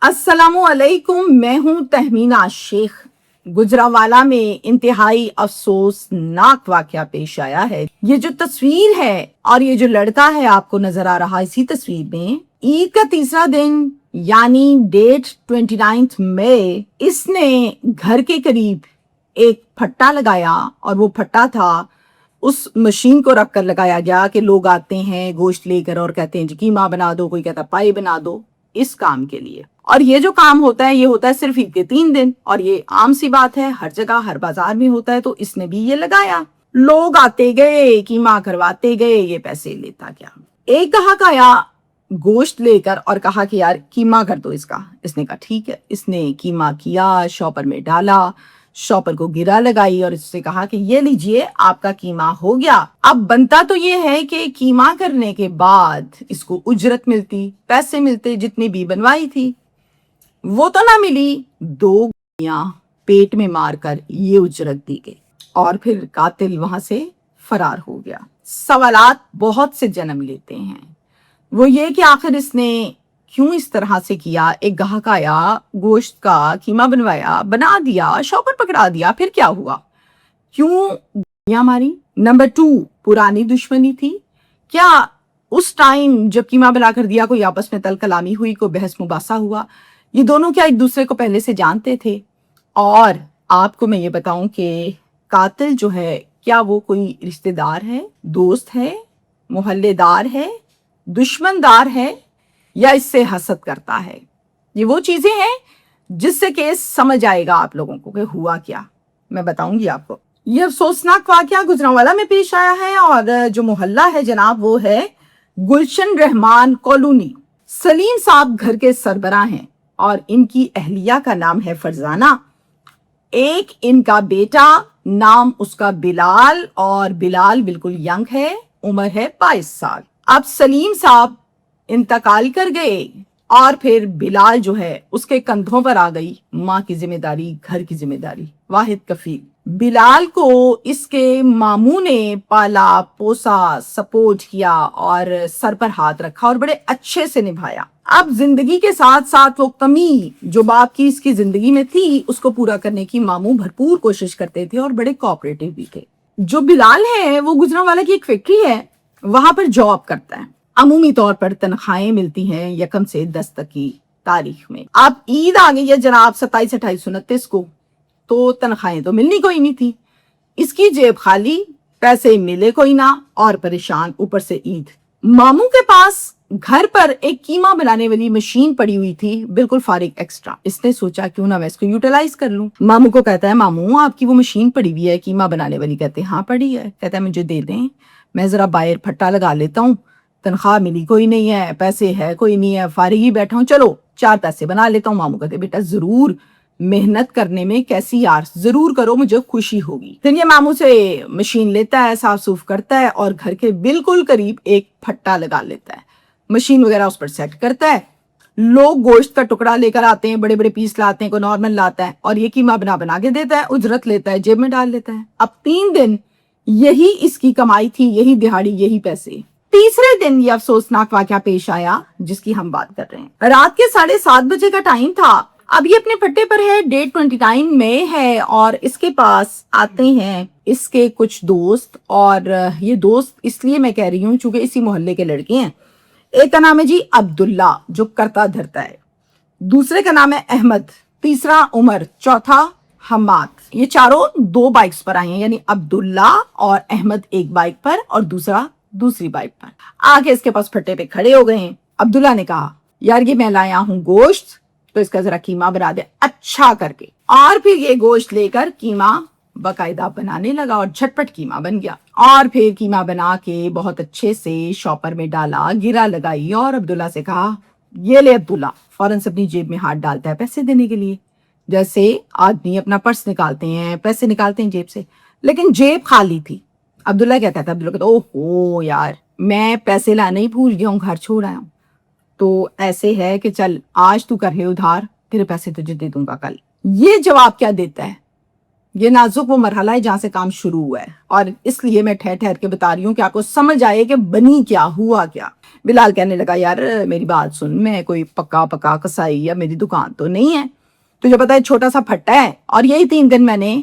अस्सलामुअलैकुम, मैं हूँ तहमीना शेख। गुजरावाला में इंतहाई अफसोसनाक वाकया पेश आया है। ये जो तस्वीर है और ये जो लड़का है आपको नजर आ रहा है इसी तस्वीर में, ईद का तीसरा दिन यानी डेट 29 मई, इसने घर के करीब एक फट्टा लगाया और वो फट्टा था उस मशीन को रख कर लगाया गया कि लोग आते हैं गोश्त लेकर और कहते हैं जी कीमा बना दो, कोई कहता पाई बना दो, इस काम के लिए। और ये जो काम होता है ये होता है सिर्फ ईद के 3 दिन और ये आम सी बात है, हर जगह हर बाजार में होता है। तो इसने भी ये लगाया, लोग आते गए, कीमा करवाते गए, ये पैसे लेता गया। एक ग्राहक आया गोश्त लेकर और कहा कि यार कीमा कर दो इसका। इसने कहा ठीक है। इसने कीमा किया, शॉपर में डाला, शॉपर को गिरा लगाई और इससे कहा कि ये लीजिए आपका कीमा हो गया। अब बनता तो ये है कि कीमा करने के बाद इसको उजरत मिलती, पैसे मिलते जितनी भी बनवाई थी, वो तो ना मिली। 2 गोलियां पेट में मारकर ये उजरत दी गई और फिर कातिल वहां से फरार हो गया। सवालात बहुत से जन्म लेते हैं, वो ये कि आखिर इसने क्यों इस तरह से किया। एक ग्राहक आया, गोश्त का कीमा बनवाया, बना दिया, शॉपर पकड़ा दिया, फिर क्या हुआ? क्यों गोलियां मारी? नंबर 2, पुरानी दुश्मनी थी क्या? उस टाइम जब कीमा बना कर दिया कोई आपस में तल कलामी हुई, कोई बहस मुबासा हुआ? ये दोनों क्या एक दूसरे को पहले से जानते थे? और आपको मैं ये बताऊं कि कातिल जो है क्या वो कोई रिश्तेदार है, दोस्त है, मोहल्लेदार है, दुश्मनदार है या इससे हसद करता है? ये वो चीजें हैं जिससे केस समझ आएगा आप लोगों को कि हुआ क्या, मैं बताऊंगी आपको। ये अफसोसनाक वाकया गुजरांवाला में पेश आया है और जो मोहल्ला है जनाब वो है गुलशन रहमान कॉलोनी। सलीम साहब घर के सरबराह हैं और इनकी अहलिया का नाम है फरजाना। एक इनका बेटा, नाम उसका बिलाल, और बिलाल बिल्कुल यंग है, उम्र है 22 साल। अब सलीम साहब इंतकाल कर गए और फिर बिलाल जो है उसके कंधों पर आ गई माँ की जिम्मेदारी, घर की जिम्मेदारी, वाहिद कफील। बिलाल को इसके मामू ने पाला पोसा, सपोर्ट किया और सर पर हाथ रखा और बड़े अच्छे से निभाया। अब जिंदगी के साथ साथ वो कमी जो बाप की इसकी जिंदगी में थी उसको पूरा करने की मामू भरपूर कोशिश करते थे और बड़े कोऑपरेटिव भी थे। जो बिलाल है वो गुजरांवाला की एक फैक्ट्री है, वहां पर जॉब करता है। अमूमी तौर पर तनख्वाहें मिलती हैं 1 से 10 तक की तारीख में। अब ईद आ गई है जनाब 27, 28, 29 को, तो तनख्वाहें तो मिलनी कोई नहीं थी। इसकी जेब खाली, पैसे मिले कोई ना और परेशान, ऊपर से ईद। मामू के पास घर पर एक कीमा बनाने वाली मशीन पड़ी हुई थी, बिल्कुल फारिग एक्स्ट्रा। इसने सोचा क्यों ना मैं इसको यूटिलाइज कर लूं। मामू को कहता है मामू आपकी वो मशीन पड़ी हुई है कीमा बनाने वाली? कहते हैं हाँ पड़ी है। कहता है मुझे दे दें, मैं जरा बाहर फट्टा लगा लेता हूँ, तनख्वाह मिली कोई नहीं है, पैसे है कोई नहीं है, फारिग ही बैठा हूँ, चलो 4 पैसे बना लेता हूँ। मामू कहते बेटा जरूर, मेहनत करने में कैसी यार, जरूर करो, मुझे खुशी होगी। फिर ये मामू से मशीन लेता है, साफ सूफ करता है और घर के बिल्कुल करीब एक फट्टा लगा लेता है, मशीन वगैरह उस पर सेट करता है। लोग गोश्त का टुकड़ा लेकर आते हैं, बड़े बड़े पीस लाते हैं, कोई नॉर्मल लाता है और ये कीमा बना के देता है, उजरत लेता है, जेब में डाल लेता है। अब 3 दिन यही इसकी कमाई थी, यही दिहाड़ी, यही पैसे। तीसरे दिन ये अफसोसनाक वाकया पेश आया जिसकी हम बात कर रहे हैं। रात के 7:30 बजे का टाइम था। अब ये अपने फट्टे पर है, डेट 29 मई है और इसके पास आते हैं इसके कुछ दोस्त। और ये दोस्त इसलिए मैं कह रही हूँ चूंकि इसी मोहल्ले के लड़के हैं। एक का नाम है जी अब्दुल्ला जो करता धरता है, दूसरे का नाम है अहमद, तीसरा उमर, चौथा हम्माद। ये चारों 2 बाइक्स पर आए हैं, यानी अब्दुल्ला और अहमद एक बाइक पर और दूसरा दूसरी बाइक पर। आगे इसके पास फट्टे पे खड़े हो गए हैं। अब्दुल्ला ने कहा यार ये मैं लाया हूं गोश्त, तो इसका जरा कीमा बना दे अच्छा करके। और फिर ये गोश्त लेकर कीमा बाकायदा बनाने लगा और झटपट कीमा बन गया। और फिर कीमा बना के बहुत अच्छे से शॉपर में डाला, गिरा लगाई और अब्दुल्ला से कहा ये ले। अब्दुल्ला फौरन से अपनी जेब में हाथ डालता है पैसे देने के लिए, जैसे आदमी अपना पर्स निकालते हैं, पैसे निकालते हैं जेब से, लेकिन जेब खाली थी। अब्दुल्ला कहता था, अब्दुल्ला कहता ओहो यार मैं पैसे लाना ही भूल गया हूँ, घर छोड़ आया हूँ। तो ऐसे है कि चल आज तू कर है उधार, तेरे पैसे तुझे दे दूंगा कल। ये जवाब क्या देता है? یہ نازک وہ مرحلہ ہے جہاں سے کام شروع ہوا ہے، اور اس لیے میں ٹھہر ٹھہر کے بتا رہی ہوں کہ آپ کو سمجھ آئے کہ بنی کیا، ہوا کیا۔ بلال کہنے لگا یار میری بات سن، میں کوئی پکا کسائی یا میری دکان تو نہیں ہے، تجھے پتا ہے چھوٹا سا پھٹا ہے، اور یہی 3 دن میں نے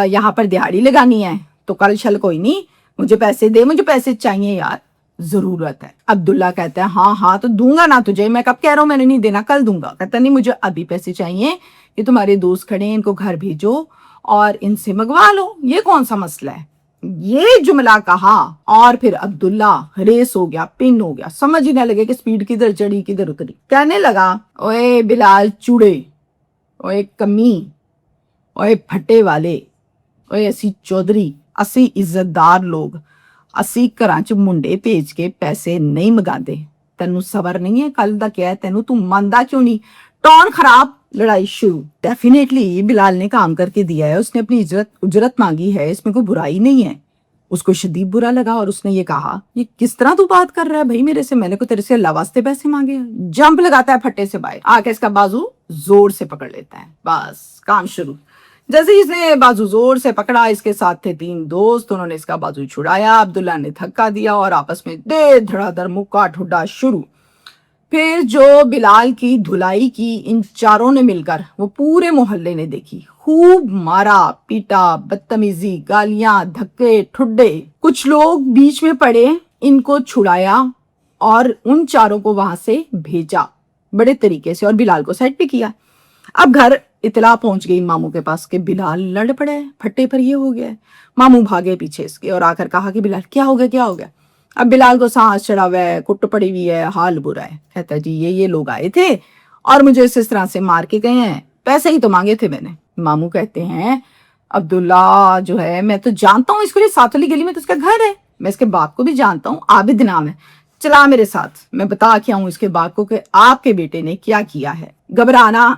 یہاں پر دہاڑی لگانی ہے، تو کل شل کوئی نہیں، مجھے پیسے دے، مجھے پیسے چاہیے یار، ضرورت ہے۔ عبداللہ کہتا ہے ہاں تو دوں گا نا تجھے، میں کب کہہ رہا ہوں میں نے نہیں دینا، کل دوں گا۔ کہتا نہیں مجھے ابھی پیسے چاہیے، یہ تمہارے دوست کھڑے ہیں، ان کو گھر بھیجو اور ان سے منگوا لو، یہ کون سا مسئلہ ہے۔ یہ جملہ کہا اور پھر عبداللہ ریس ہو گیا، پن ہو گیا، سمجھ ہی نہ لگے کہ سپیڈ کدھر چڑھی کدھر اتری۔ کہنے لگا اوے بلال چوڑے، اوے کمی، اوے پھٹے والے، اوے اسی چودھری، اسی عزت دار لوگ، اسی گھراں چ منڈے بھیج کے پیسے نہیں مگاندے، تینوں صبر نہیں ہے، کل دا کیا ہے تینوں، تو ماندا کیوں نہیں؟ ٹون خراب، لڑائی شروع۔ ڈیفینیٹلی بلال نے کام کر کے دیا ہے، اس نے اپنی اجرت مانگی ہے، اس میں کوئی برائی نہیں ہے۔ اس کو شدید برا لگا اور اس نے یہ کہا یہ کس طرح تو بات کر رہا ہے بھائی میرے سے، میں نے کو تیرے سے اللہ واسطے پیسے مانگے ہیں۔ جمپ لگاتا ہے پھٹے سے باہر، آ کے اس کا بازو زور سے پکڑ لیتا ہے، بس کام شروع۔ جیسے ہی اس نے بازو زور سے پکڑا، اس کے ساتھ تھے 3 دوست، انہوں نے اس کا بازو چھڑایا، عبداللہ نے دھکا دیا اور آپس میں دے دھڑا دھڑ مکہ ٹھڈا شروع۔ پھر جو بلال کی دھلائی کی ان چاروں نے مل کر وہ پورے محلے نے دیکھی، خوب مارا پیٹا، بدتمیزی، گالیاں، دھکے ٹھڈے۔ کچھ لوگ بیچ میں پڑے، ان کو چھڑایا اور ان چاروں کو وہاں سے بھیجا بڑے طریقے سے، اور بلال کو سیٹ بھی کیا۔ اب گھر اطلاع پہنچ گئی ماموں کے پاس کہ بلال لڑ پڑے، پھٹے پر یہ ہو گیا ہے۔ ماموں بھاگے پیچھے اس کے اور آ کر کہا کہ بلال کیا ہو گیا کیا ہو گیا؟ اب بلال کو سانس چڑھا ہوا ہے، کٹ پڑی ہوئی ہے، حال برا ہے۔ کہتا ہے جی یہ لوگ آئے تھے اور مجھے اس طرح سے مار کے گئے ہیں، پیسے ہی تو مانگے تھے میں نے۔ ماموں کہتے ہیں عبداللہ جو ہے میں تو جانتا ہوں اس کو، یہ ساتھ والی گلی میں تو اس کا گھر ہے، میں اس کے باپ کو بھی جانتا ہوں، عابد نام ہے، چلا میرے ساتھ، میں بتا کے آؤں اس کے باپ کو کہ آپ کے بیٹے نے کیا کیا ہے، گھبرانا،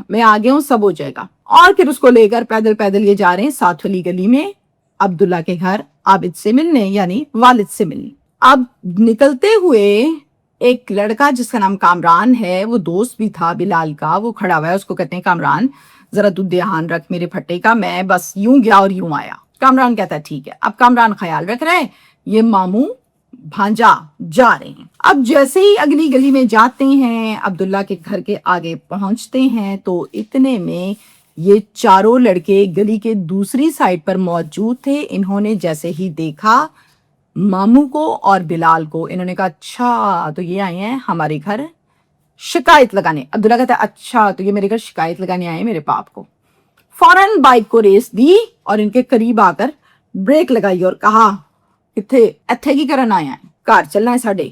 میں آگے ہوں، سب ہو جائے گا۔ اور پھر اس کو لے کر پیدل یہ جا رہے ہیں ساتھ والی گلی میں عبداللہ کے گھر عابد سے ملنے، یعنی والد سے ملنے۔ اب نکلتے ہوئے ایک لڑکا جس کا نام کامران ہے، وہ دوست بھی تھا بلال کا، وہ کھڑا ہوا ہے، اس کو کہتے ہیں کامران ذرا تو دھیان رکھ میرے پھٹے کا، میں بس یوں گیا اور یوں آیا۔ کامران کہتا ہے ٹھیک ہے۔ اب کامران خیال رکھ رہے ہیں یہ ماموں بھانجا جا رہے ہیں۔ اب جیسے ہی اگلی گلی میں جاتے ہیں، عبداللہ کے گھر کے آگے پہنچتے ہیں، تو اتنے میں یہ چاروں لڑکے گلی کے دوسری سائڈ پر موجود تھے۔ انہوں نے جیسے ہی دیکھا ماموں کو اور بلال کو، انہوں نے کہا اچھا تو یہ آئے ہیں ہمارے گھر شکایت لگانے۔ عبداللہ کہتا ہے اچھا تو یہ میرے گھر شکایت لگانے آئے ہیں میرے باپ کو۔ فوراً بائک کو ریس دی اور ان کے قریب آ کر بریک لگائی اور کہا کتھے ایتھے کی کرن آیا ہے، گھر چلنا ہے ساڈے،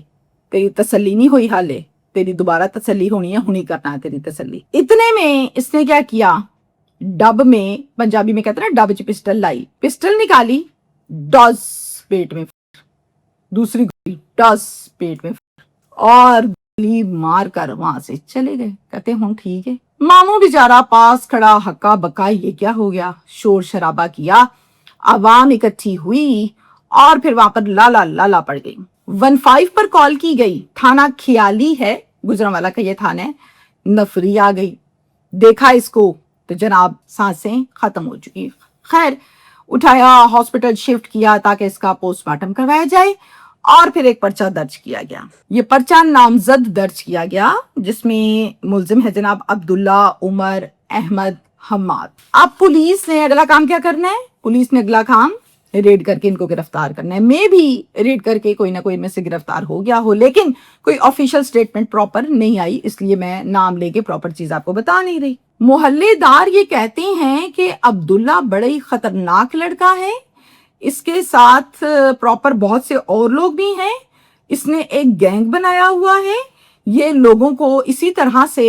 تیری تسلی نہیں ہوئی حالے، تیری دوبارہ تسلی ہونی ہے، ہونی کرنا ہے تیری تسلی۔ اتنے میں اس نے کیا کیا، ڈب میں، پنجابی میں کہتے ہیں نا ڈب چ پسٹل لائی، پسٹل نکالی، ڈز پیٹ میں، دوسری گولی ڈز پیٹ میں، اور گولی مار کر وہاں سے چلے گئے۔ کہتے ہوں ٹھیک ہے۔ ماموں بیچارہ پاس کھڑا ہکا بکا، یہ کیا ہو گیا، شور شرابہ کیا، عوام اکٹھی ہوئی اور پھر وہاں پر لالا پڑ گئی۔ 15 پر کال کی گئی، تھانہ خیالی ہے، گجرانوالہ کا یہ تھانہ ہے، نفری آ گئی، دیکھا اس کو تو جناب سانسیں ختم ہو چکی۔ خیر اٹھایا، ہاسپٹل شفٹ کیا تاکہ اس کا پوسٹ مارٹم کروایا جائے، اور پھر ایک پرچہ درج کیا گیا۔ یہ پرچہ نامزد درج کیا گیا جس میں ملزم ہے جناب عبداللہ عمر احمد حماد۔ اب پولیس نے اگلا کام کیا کرنا ہے، پولیس نے اگلا کام ریڈ کر کے ان کو گرفتار کرنا ہے۔ میں بھی ریڈ کر کے کوئی نہ کوئی ان میں سے گرفتار ہو گیا ہو، لیکن کوئی آفیشیل سٹیٹمنٹ پراپر نہیں آئی، اس لیے میں نام لے کے پراپر چیز آپ کو بتا نہیں رہی۔ محلے دار یہ کہتے ہیں کہ عبداللہ بڑا ہی خطرناک لڑکا ہے، اس کے ساتھ پراپر بہت سے اور لوگ بھی ہیں، اس نے ایک گینگ بنایا ہوا ہے، یہ لوگوں کو اسی طرح سے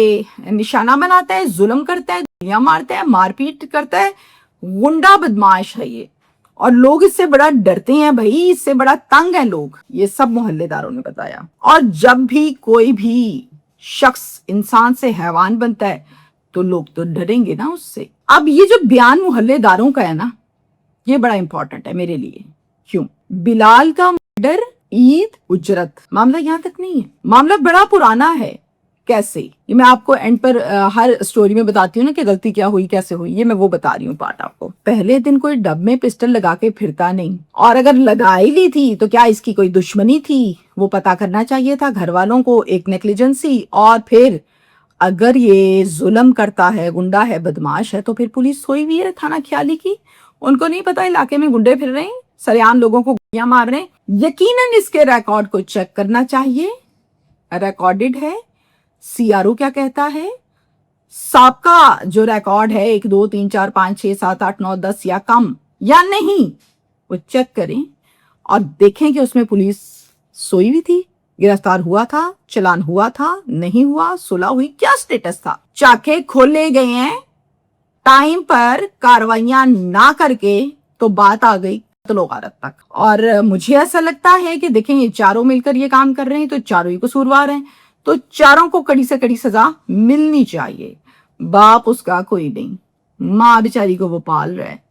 نشانہ بناتا ہے، ظلم کرتا ہے، گولیاں مارتا ہے، مار پیٹ کرتا ہے، غنڈہ بدماش ہے یہ، اور لوگ اس سے بڑا ڈرتے ہیں بھائی، اس سے بڑا تنگ ہیں لوگ۔ یہ سب محلے داروں نے بتایا۔ اور جب بھی کوئی بھی شخص انسان سے حیوان بنتا ہے تو لوگ تو ڈریں گے نا اس سے۔ اب یہ جو بیان محلے داروں کا ہے نا، یہ بڑا امپورٹنٹ ہے میرے لیے۔ کیوں؟ بلال کا مرڈر، عید، اجرت، معاملہ یہاں تک نہیں ہے، معاملہ بڑا پرانا ہے۔ कैसे, ये मैं आपको एंड पर हर स्टोरी में बताती हूँ ना कि गलती क्या हुई कैसे हुई, ये मैं वो बता रही हूँ पार्ट आपको। पहले दिन कोई डब में पिस्टल लगा के फिरता नहीं, और अगर लगा ही ली थी तो क्या इसकी कोई दुश्मनी थी, वो पता करना चाहिए था घर वालों को, एक नेग्लिजेंसी। और फिर अगर ये जुल्म करता है, गुंडा है, बदमाश है, तो फिर पुलिस सोई हुई है थाना ख्याली की, उनको नहीं पता इलाके में गुंडे फिर रहे हैं, सरेआम लोगों को गोलियां मार रहे हैं। यकीनन इसके रिकॉर्ड को चेक करना चाहिए, रिकॉर्डेड है। सीआरओ क्या कहता है, सबका जो रिकॉर्ड है 1 2 3 4 5 6 7 8 9 10 या कम या नहीं, वो चेक करें और देखें कि उसमें पुलिस सोई हुई थी, गिरफ्तार हुआ था, चलान हुआ था, नहीं हुआ, सुलह हुई, क्या स्टेटस था। चाके खोले गए हैं टाइम पर, कार्रवाइयां ना करके तो बात आ गई कत्ल गारत तक। और मुझे ऐसा लगता है कि देखें ये चारों मिलकर ये काम कर रहे हैं तो चारों ही कसूरवार हैं, तो चारों को कड़ी से कड़ी सजा मिलनी चाहिए। बाप उसका कोई नहीं, माँ बेचारी को वो पाल रहा है,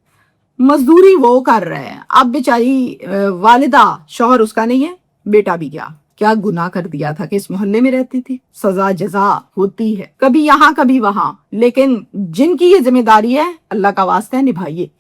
मजदूरी वो कर रहा है, अब बेचारी वालिदा, शौहर उसका नहीं है, बेटा भी क्या गुनाह कर दिया था कि इस मोहल्ले में रहती थी। सजा जजा होती है, कभी यहाँ कभी वहां, लेकिन जिनकी ये जिम्मेदारी है अल्लाह का वास्ता है निभाइए।